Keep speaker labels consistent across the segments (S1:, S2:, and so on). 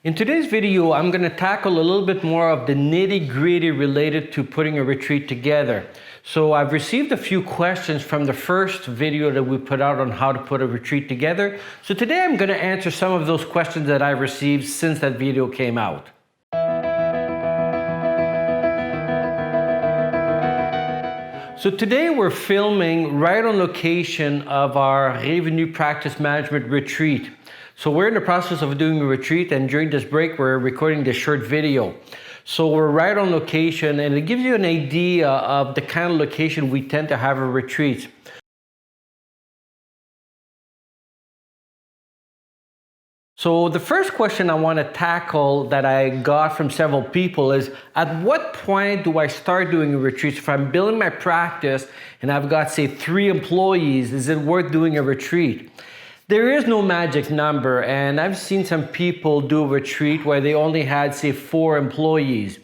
S1: In today's video, I'm going to tackle a little bit more of the nitty-gritty related to putting a retreat together. So I've received a few questions from the first video that we put out on how to put a retreat together. So today I'm going to answer some of those questions that I've received since that video came out. So today we're filming right on location of our Revenue Practice Management retreat. So we're in the process of doing a retreat, and during this break we're recording this short video. So we're right on location, and it gives you an idea of the kind of location we tend to have a retreat. So the first question I want to tackle that I got from several people is, at what point do I start doing a retreat? If I'm building my practice and I've got, say, 3 employees, is it worth doing a retreat? There is no magic number, and I've seen some people do a retreat where they only had, say, 4 employees.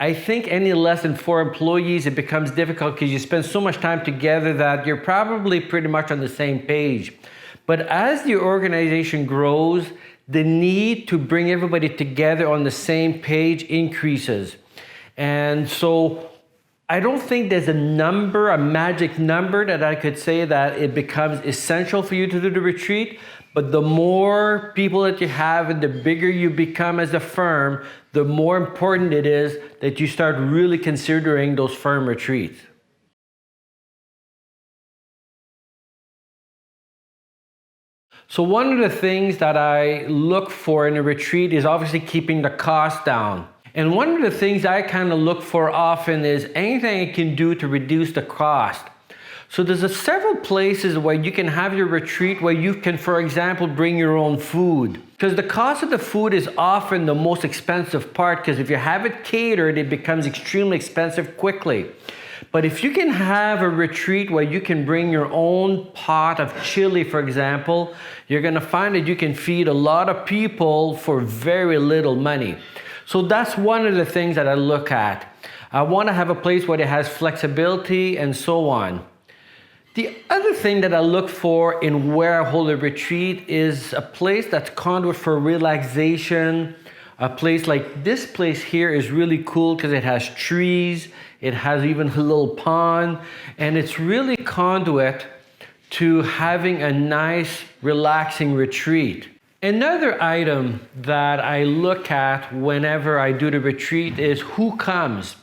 S1: I think any less than 4 employees, it becomes difficult because you spend so much time together that you're probably pretty much on the same page. But as the organization grows, the need to bring everybody together on the same page increases. And so I don't think there's a number, a magic number that I could say that it becomes essential for you to do the retreat. But the more people that you have and the bigger you become as a firm, the more important it is that you start really considering those firm retreats. So one of the things that I look for in a retreat is obviously keeping the cost down. And one of the things I kind of look for often is anything I can do to reduce the cost. So there's several places where you can have your retreat where you can, for example, bring your own food. Because the cost of the food is often the most expensive part, because if you have it catered, it becomes extremely expensive quickly. But if you can have a retreat where you can bring your own pot of chili, for example, you're going to find that you can feed a lot of people for very little money. So that's one of the things that I look at. I want to have a place where it has flexibility and so on. The other thing that I look for in where I hold a retreat is a place that's conduit for relaxation. A place like this place here is really cool because it has trees, it has even a little pond, and it's really conduit to having a nice, relaxing retreat. Another item that I look at whenever I do the retreat is who comes.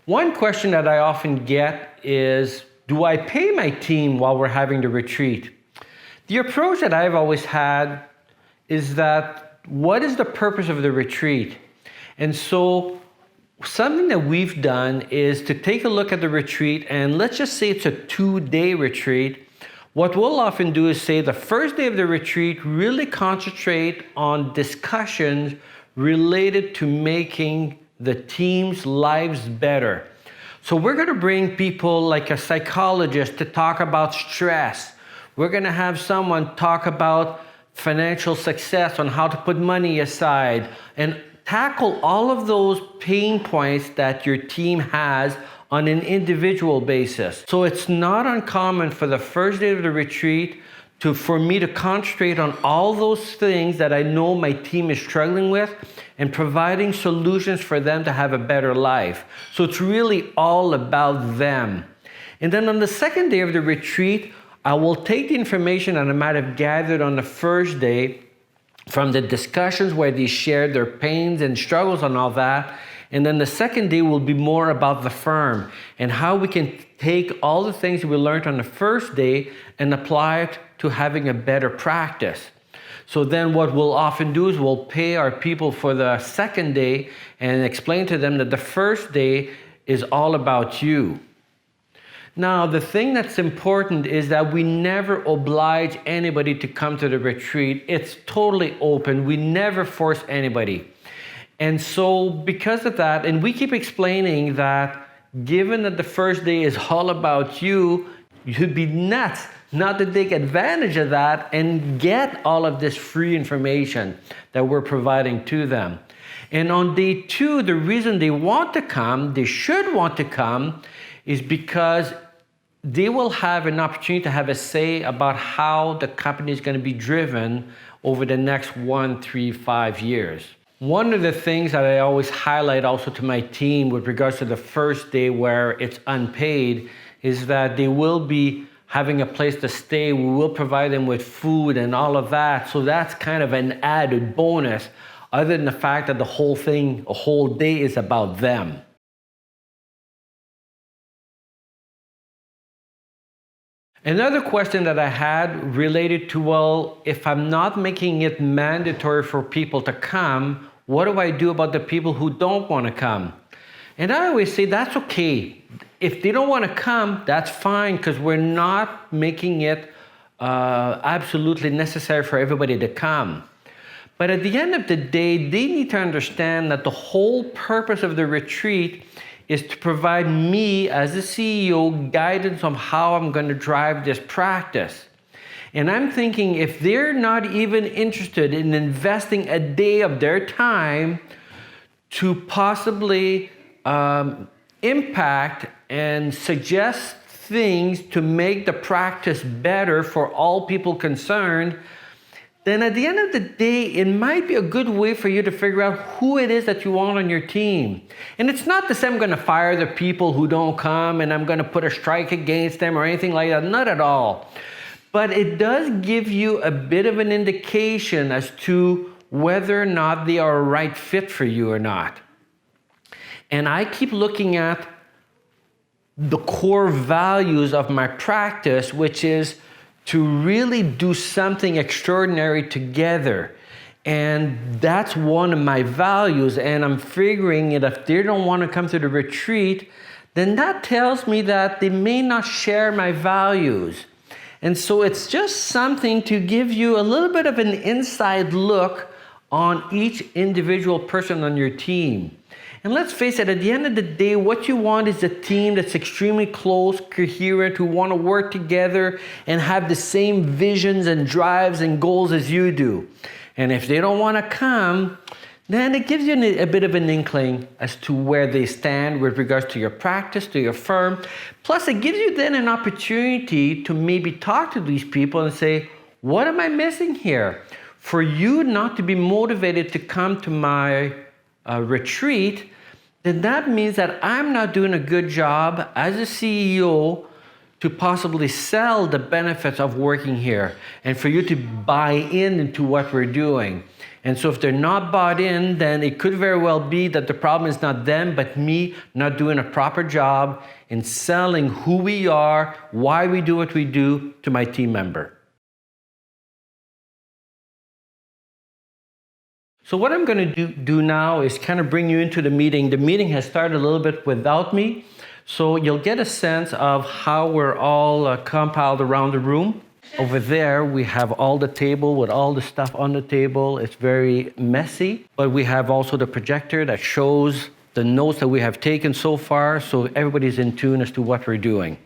S1: One question that I often get is, do I pay my team while we're having the retreat? The approach that I've always had is that, what is the purpose of the retreat? And so something that we've done is to take a look at the retreat, and let's just say it's a 2-day retreat. What we'll often do is say the first day of the retreat, really concentrate on discussions related to making the team's lives better. So we're going to bring people like a psychologist to talk about stress. We're going to have someone talk about financial success, on how to put money aside, and tackle all of those pain points that your team has on an individual basis. So it's not uncommon for the first day of the retreat for me to concentrate on all those things that I know my team is struggling with and providing solutions for them to have a better life. So it's really all about them. And then on the second day of the retreat, I will take the information that I might have gathered on the first day from the discussions where they shared their pains and struggles and all that. And then the second day will be more about the firm and how we can take all the things we learned on the first day and apply it to having a better practice. So then what we'll often do is we'll pay our people for the second day and explain to them that the first day is all about you. Now, the thing that's important is that we never oblige anybody to come to the retreat. It's totally open. We never force anybody. And so because of that, and we keep explaining that given that the first day is all about you, you'd be nuts not to take advantage of that and get all of this free information that we're providing to them. And on day 2, the reason they want to come, they should want to come, is because they will have an opportunity to have a say about how the company is going to be driven over the next 1, 3, 5 years. One of the things that I always highlight also to my team with regards to the first day where it's unpaid is that they will be having a place to stay. We will provide them with food and all of that. So that's kind of an added bonus, other than the fact that the whole thing, a whole day is about them. Another question that I had related to, well, if I'm not making it mandatory for people to come, what do I do about the people who don't want to come? And I always say that's okay. If they don't want to come, that's fine, because we're not making it absolutely necessary for everybody to come. But at the end of the day, they need to understand that the whole purpose of the retreat is to provide me as the CEO guidance on how I'm going to drive this practice. And I'm thinking if they're not even interested in investing a day of their time to possibly impact and suggest things to make the practice better for all people concerned, then at the end of the day, it might be a good way for you to figure out who it is that you want on your team. And it's not to say I'm going to fire the people who don't come and I'm going to put a strike against them or anything like that. Not at all. But it does give you a bit of an indication as to whether or not they are a right fit for you or not. And I keep looking at the core values of my practice, which is to really do something extraordinary together. And that's one of my values. And I'm figuring that if they don't want to come to the retreat, then that tells me that they may not share my values. And so it's just something to give you a little bit of an inside look on each individual person on your team. And let's face it, at the end of the day, what you want is a team that's extremely close, coherent, who want to work together and have the same visions and drives and goals as you do. And if they don't want to come, then it gives you a bit of an inkling as to where they stand with regards to your practice, to your firm. Plus, it gives you then an opportunity to maybe talk to these people and say, what am I missing here? For you not to be motivated to come to my retreat, then that means that I'm not doing a good job as a CEO to possibly sell the benefits of working here and for you to buy into what we're doing. And so if they're not bought in, then it could very well be that the problem is not them, but me not doing a proper job in selling who we are, why we do what we do to my team member. So what I'm going to do now is kind of bring you into the meeting. The meeting has started a little bit without me, so you'll get a sense of how we're all compiled around the room. Over there, we have all the table with all the stuff on the table. It's very messy, but we have also the projector that shows the notes that we have taken so far, so everybody's in tune as to what we're doing.